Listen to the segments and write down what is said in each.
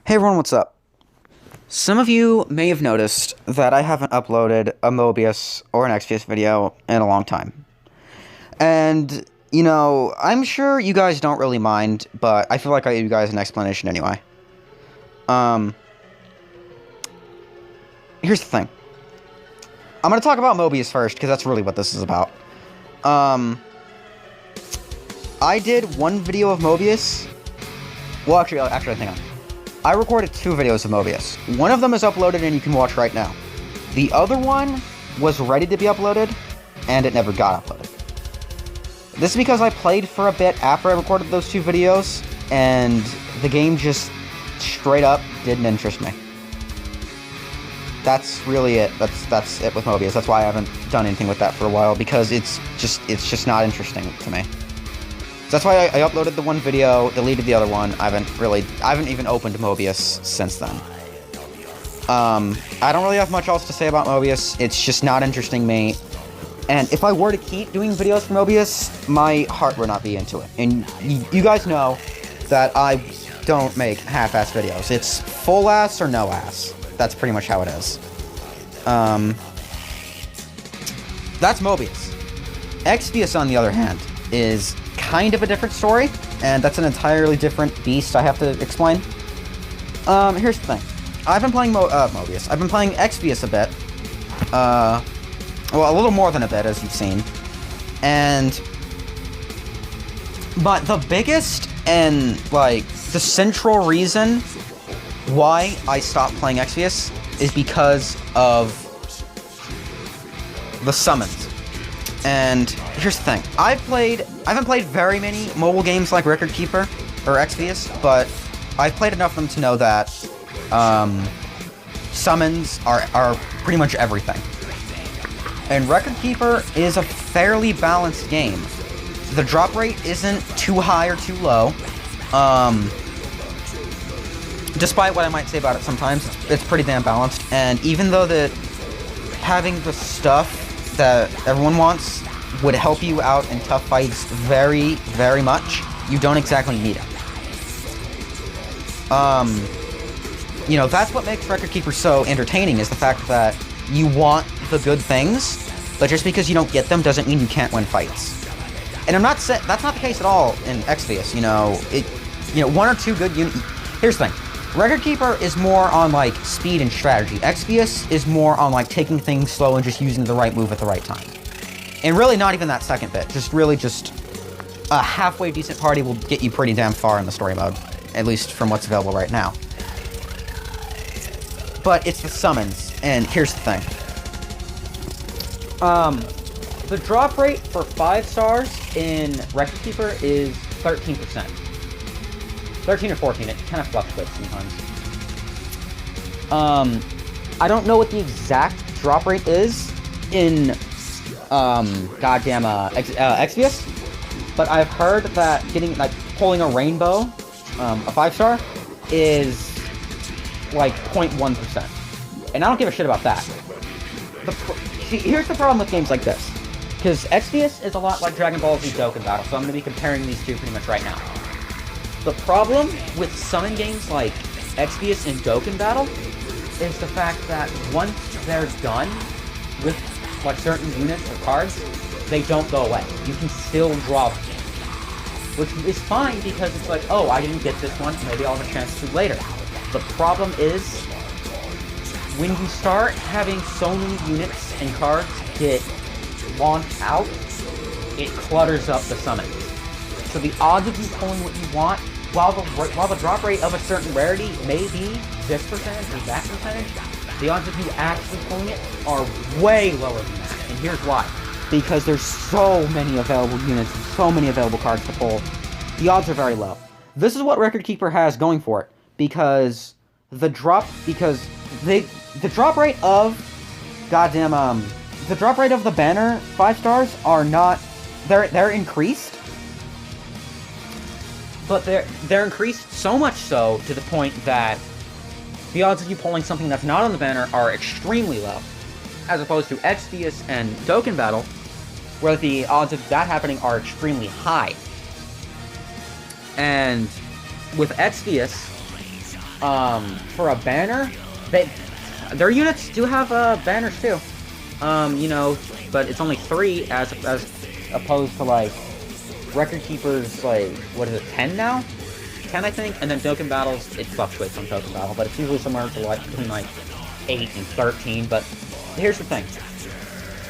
Hey everyone, what's up? Some of you may have noticed that I haven't uploaded a Mobius or an Exvius video in a long time. And, you know, I'm sure you guys don't really mind, but I feel like I owe you guys an explanation anyway. Here's the thing. I'm gonna talk about Mobius first, because that's really what this is about. I did one video of Mobius. Well, actually, hang on. I recorded 2 videos of Mobius. One of them is uploaded and you can watch right now. The other one was ready to be uploaded, and it never got uploaded. This is because I played for a bit after I recorded those 2 videos, and the game just straight up didn't interest me. That's really it. That's it with Mobius. That's why I haven't done anything with that for a while, because it's just not interesting to me. That's why I uploaded the one video, deleted the other one. I haven't even opened Mobius since then. I don't really have much else to say about Mobius. It's just not interesting me. And if I were to keep doing videos for Mobius, my heart would not be into it. And you guys know that I don't make half-ass videos. It's full ass or no ass. That's pretty much how it is. That's Mobius. Exvius, on the other hand, is kind of a different story, and that's an entirely different beast I have to explain. Here's the thing. I've been playing Mobius. I've been playing Exvius a bit. Well, a little more than a bit, as you've seen. But the biggest and, like, the central reason why I stopped playing Exvius is because of the summons. And here's the thing. I haven't played very many mobile games like Record Keeper or Exvius, but I've played enough of them to know that summons are pretty much everything. And Record Keeper is a fairly balanced game. The drop rate isn't too high or too low. Despite what I might say about it sometimes, it's pretty damn balanced. And even though having the stuff that everyone wants would help you out in tough fights very, very much, you don't exactly need it. You know, that's what makes Record Keeper so entertaining, is the fact that you want the good things, but just because you don't get them doesn't mean you can't win fights. And I'm not saying that's not the case at all in Exvius. You know, 1 or 2 good units. Here's the thing. Record Keeper is more on, like, speed and strategy. Exvius is more on, like, taking things slow and just using the right move at the right time. And really not even that second bit. Just a halfway decent party will get you pretty damn far in the story mode. At least from what's available right now. But it's the summons, and here's the thing. The drop rate for 5 stars in Record Keeper is 13%. 13 or 14, it kind of fluctuates sometimes. I don't know what the exact drop rate is in, Exvius, but I've heard that pulling a rainbow, a 5-star, is, like, 0.1%. And I don't give a shit about that. See, here's the problem with games like this. Because Exvius is a lot like Dragon Ball Z Dokkan Battle, so I'm going to be comparing these two pretty much right now. The problem with summon games like Exvius and Dokkan Battle is the fact that once they're done with, like, certain units or cards, they don't go away. You can still draw them. Which is fine because it's like, oh, I didn't get this one, maybe I'll have a chance to later. The problem is, when you start having so many units and cards get launched out, it clutters up the summons. So the odds of you pulling what you want, while the drop rate of a certain rarity may be this percentage or that percentage, the odds of you actually pulling it are way lower than that. And here's why. Because there's so many available units and so many available cards to pull, the odds are very low. This is what Record Keeper has going for it, because the drop rate of the drop rate of the banner 5 stars are not, they're increased. But they're increased so much so to the point that the odds of you pulling something that's not on the banner are extremely low, as opposed to Exvius and Dokkan Battle, where the odds of that happening are extremely high. And with Exvius, For a banner, their units do have banners too. You know, but it's only 3 as opposed to like Record Keeper's like what is it, 10 now? 10 I think, and then token battles it fluctuates on token battle, but it's usually somewhere between like 8 and 13. But here's the thing.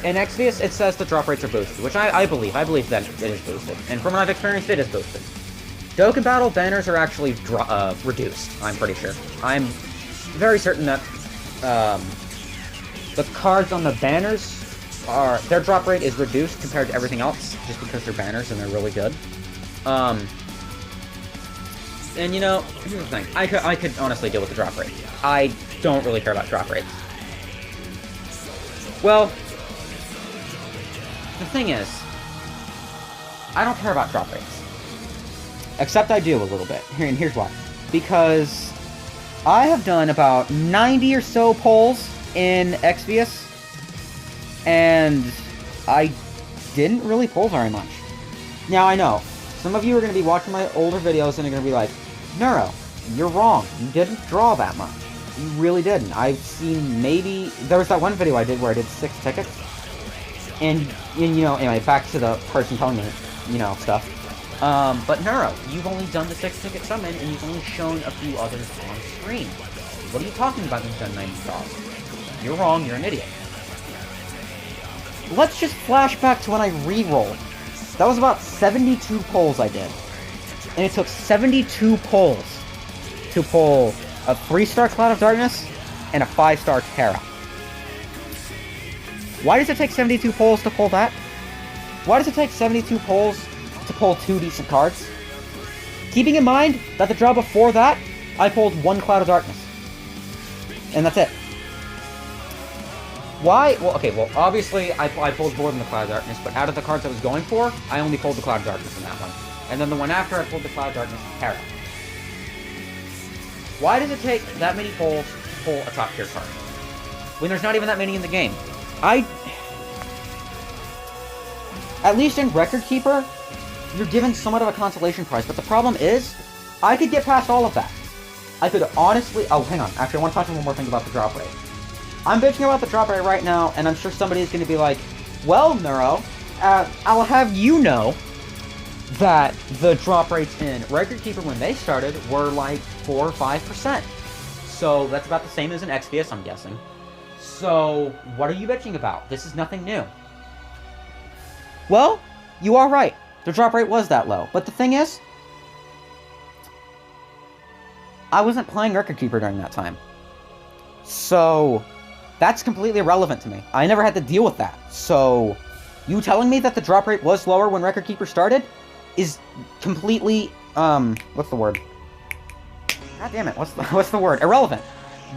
In Exvius, it says the drop rates are boosted, which I believe. I believe that it is boosted. And from what I've experienced, it is boosted. Dokkan Battle banners are actually reduced, I'm pretty sure. I'm very certain that the cards on the banners their drop rate is reduced compared to everything else, just because they're banners and they're really good. And you know, here's the thing. I could honestly deal with the drop rate. I don't really care about drop rates. Well, the thing is, I don't care about drop rates. Except I do a little bit. And here's why. Because I have done about 90 or so polls in Exvius, and I didn't really pull very much. Now, I know, some of you are going to be watching my older videos and are going to be like, Neuro, you're wrong. You didn't draw that much. You really didn't. I've seen maybe... There was that one video I did where I did 6 tickets. And you know, anyway, back to the person telling me, you know, stuff. But Neuro, you've only done the 6-ticket summon, and you've only shown a few others on screen. What are you talking about when you've done 90 draws? You're wrong, you're an idiot. Let's just flash back to when I re-rolled. That was about 72 pulls I did. And it took 72 pulls to pull a 3-star Cloud of Darkness and a 5-star Terra. Why does it take 72 pulls to pull that? Why does it take 72 pulls to pull 2 decent cards? Keeping in mind that the draw before that, I pulled 1 Cloud of Darkness. And that's it. Why? Well, okay, well, obviously, I pulled more than the Cloud of Darkness, but out of the cards I was going for, I only pulled the Cloud of Darkness in that one. And then the one after, I pulled the Cloud of Darkness and Terra. Why does it take that many pulls to pull a top-tier card? When there's not even that many in the game? At least in Record Keeper, you're given somewhat of a consolation prize, but the problem is, I could get past all of that. I could honestly... Oh, hang on. Actually, I want to talk to you one more thing about the drop rate. I'm bitching about the drop rate right now, and I'm sure somebody's going to be like, well, Neuro, I'll have you know that the drop rates in Record Keeper when they started were like 4 or 5%. So that's about the same as in Exvius, I'm guessing. So what are you bitching about? This is nothing new. Well, you are right. The drop rate was that low. But the thing is, I wasn't playing Record Keeper during that time. So that's completely irrelevant to me. I never had to deal with that. So you telling me that the drop rate was lower when Record Keeper started is completely, what's the word? God damn it, what's the word? Irrelevant.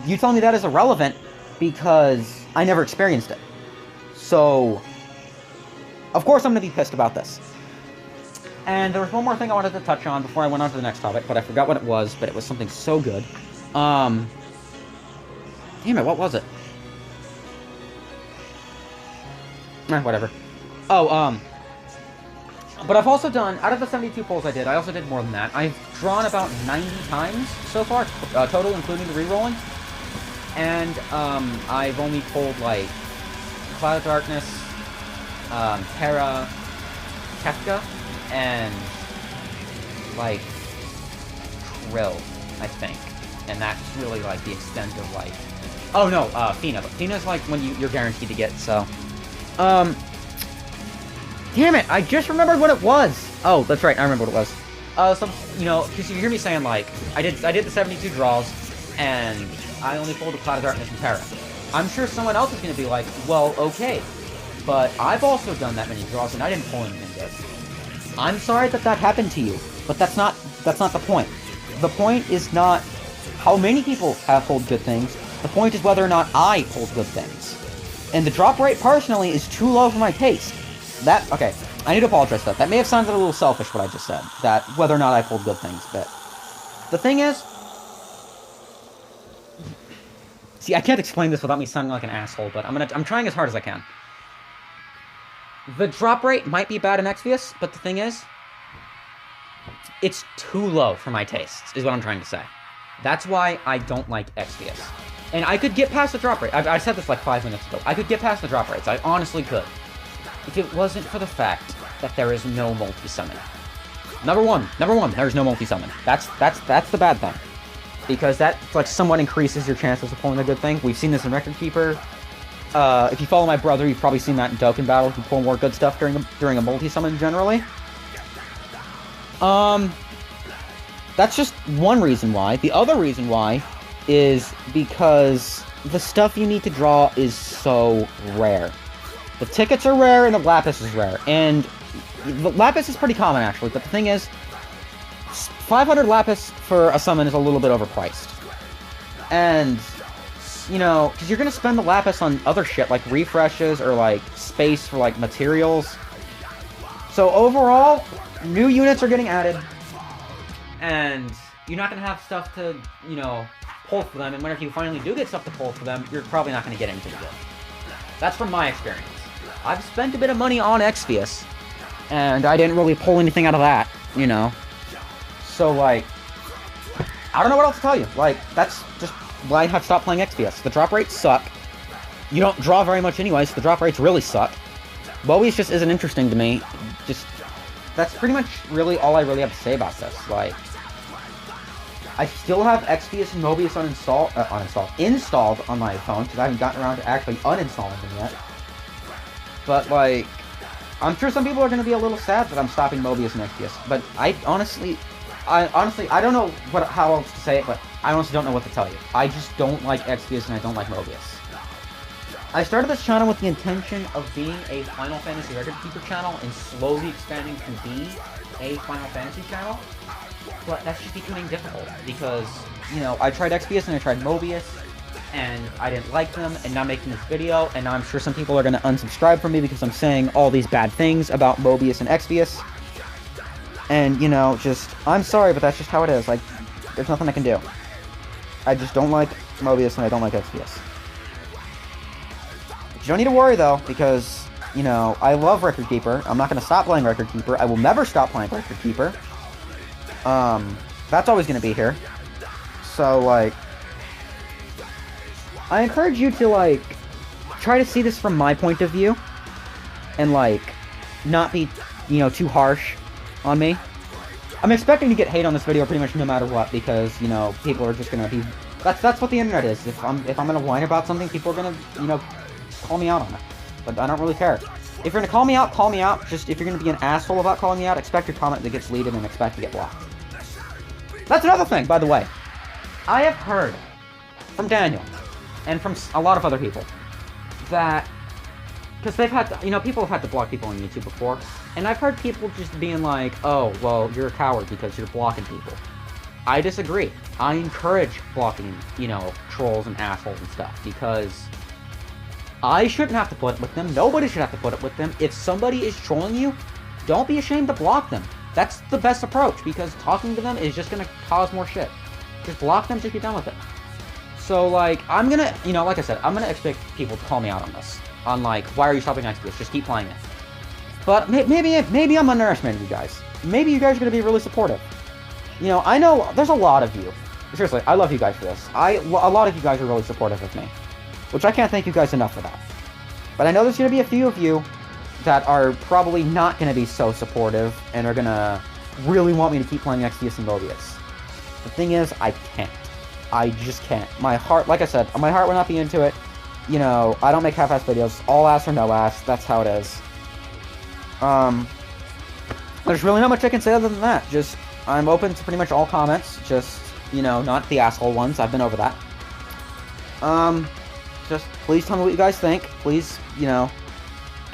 You telling me that is irrelevant because I never experienced it. So, of course I'm going to be pissed about this. And there was one more thing I wanted to touch on before I went on to the next topic, but I forgot what it was, but it was something so good. Damn it, what was it? Whatever. Oh, but I've also done, out of the 72 pulls I did, I also did more than that. I've drawn about 90 times so far, total, including the rerolling. And, I've only pulled, like, Cloud of Darkness, Terra, Kefka, and, like, Trill, I think. And that's really, like, the extent of, like... Oh, no, Fina. But Fina's, like, when you're guaranteed to get, so... Damn it, I just remembered what it was! Oh, that's right, I remember what it was. You know, because you hear me saying, like, I did the 72 draws, and I only pulled the Cloud of Darkness and Terra. I'm sure someone else is going to be like, well, okay, but I've also done that many draws, and I didn't pull anything good. I'm sorry that that happened to you, but that's not the point. The point is not how many people have pulled good things, the point is whether or not I pulled good things. And the drop rate, personally, is too low for my taste. Okay, I need to apologize for that. That may have sounded a little selfish, what I just said. That, whether or not I pulled good things, but... The thing is... See, I can't explain this without me sounding like an asshole, but I'm trying as hard as I can. The drop rate might be bad in Exvius, but the thing is... It's too low for my tastes, is what I'm trying to say. That's why I don't like Exvius. And I could get past the drop rate. I said this like 5 minutes ago. I could get past the drop rates. I honestly could. If it wasn't for the fact that there is no multi-summon. Number one, there's no multi-summon. That's the bad thing. Because that, like, somewhat increases your chances of pulling a good thing. We've seen this in Record Keeper. If you follow my brother, you've probably seen that in Dokkan Battle. You pull more good stuff during a multi-summon, generally. That's just one reason why. The other reason why is because the stuff you need to draw is so rare. The tickets are rare, and the Lapis is rare. And the Lapis is pretty common, actually. But the thing is, 500 Lapis for a summon is a little bit overpriced. And, you know, because you're going to spend the Lapis on other shit, like refreshes or, like, space for, like, materials. So, overall, new units are getting added. And you're not going to have stuff to, you know, pull for them. And whenever you finally do get stuff to pull for them, you're probably not going to get anything good. That's from my experience. I've spent a bit of money on Exvius, and I didn't really pull anything out of that, you know. So, like, I don't know what else to tell you. Like, that's just why I've stopped playing Exvius. The drop rates suck. You don't draw very much anyway, so the drop rates really suck. Mobius just isn't interesting to me. Just, that's pretty much really all I really have to say about this. Like, I still have Exvius and Mobius installed on my phone, because I haven't gotten around to actually uninstalling them yet. But, like, I'm sure some people are going to be a little sad that I'm stopping Mobius and Exvius. But I honestly, I don't know how else to say it, but I honestly don't know what to tell you. I just don't like Exvius and I don't like Mobius. I started this channel with the intention of being a Final Fantasy Record Keeper channel and slowly expanding to be a Final Fantasy channel. But that's just becoming difficult because, you know, I tried Exvius and I tried Mobius, and I didn't like them, and now I'm making this video, and now I'm sure some people are going to unsubscribe from me because I'm saying all these bad things about Mobius and Exvius. And, you know, just, I'm sorry, but that's just how it is. Like, there's nothing I can do. I just don't like Mobius and I don't like Exvius. You don't need to worry, though, because, you know, I love Record Keeper. I'm not going to stop playing Record Keeper. I will never stop playing Record Keeper. That's always going to be here. So, like, I encourage you to, like, try to see this from my point of view. And, like, not be, you know, too harsh on me. I'm expecting to get hate on this video pretty much no matter what, because, you know, people are just going to be... That's what the internet is. If I'm going to whine about something, people are going to, you know, call me out on it. But I don't really care. If you're going to call me out, call me out. Just, if you're going to be an asshole about calling me out, expect your comment that gets deleted and expect to get blocked. That's another thing, by the way. I have heard from Daniel, and from a lot of other people, that, because they've had to, you know, people have had to block people on YouTube before, and I've heard people just being like, oh, well, you're a coward because you're blocking people. I disagree. I encourage blocking, you know, trolls and assholes and stuff, because I shouldn't have to put up with them. Nobody should have to put up with them. If somebody is trolling you, don't be ashamed to block them. That's the best approach, because talking to them is just going to cause more shit. Just block them, just get done with it. So, like, I'm gonna, you know, like I said, I'm gonna expect people to call me out on this. On, like, why are you stopping Exvius? Just keep playing it. But maybe I'm underestimating you guys. Maybe you guys are gonna be really supportive. You know, I know there's a lot of you. Seriously, I love you guys for this. A lot of you guys are really supportive of me. Which I can't thank you guys enough for that. But I know there's gonna be a few of you that are probably not gonna be so supportive and are gonna really want me to keep playing Exvius and Mobius. The thing is, I can't. I just can't. My heart, like I said, my heart will not be into it. You know, I don't make half-ass videos. All ass or no ass. That's how it is. There's really not much I can say other than that. Just, I'm open to pretty much all comments. Just, you know, not the asshole ones. I've been over that. Just, please tell me what you guys think. Please, you know,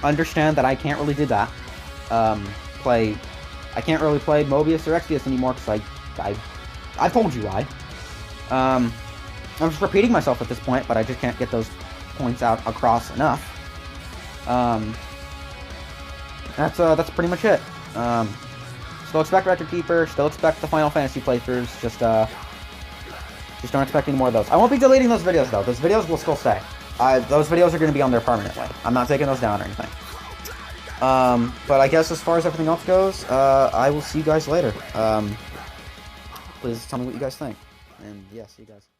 understand that I can't really do that. I can't really play Mobius or Exvius anymore because I've told you why. I'm just repeating myself at this point, but I just can't get those points out across enough. That's pretty much it. Still expect Record Keeper, still expect the Final Fantasy playthroughs, just don't expect any more of those. I won't be deleting those videos, though. Those videos will still stay. Those videos are going to be on there permanently. I'm not taking those down or anything. But I guess as far as everything else goes, I will see you guys later. Please tell me what you guys think. And yeah, see you guys.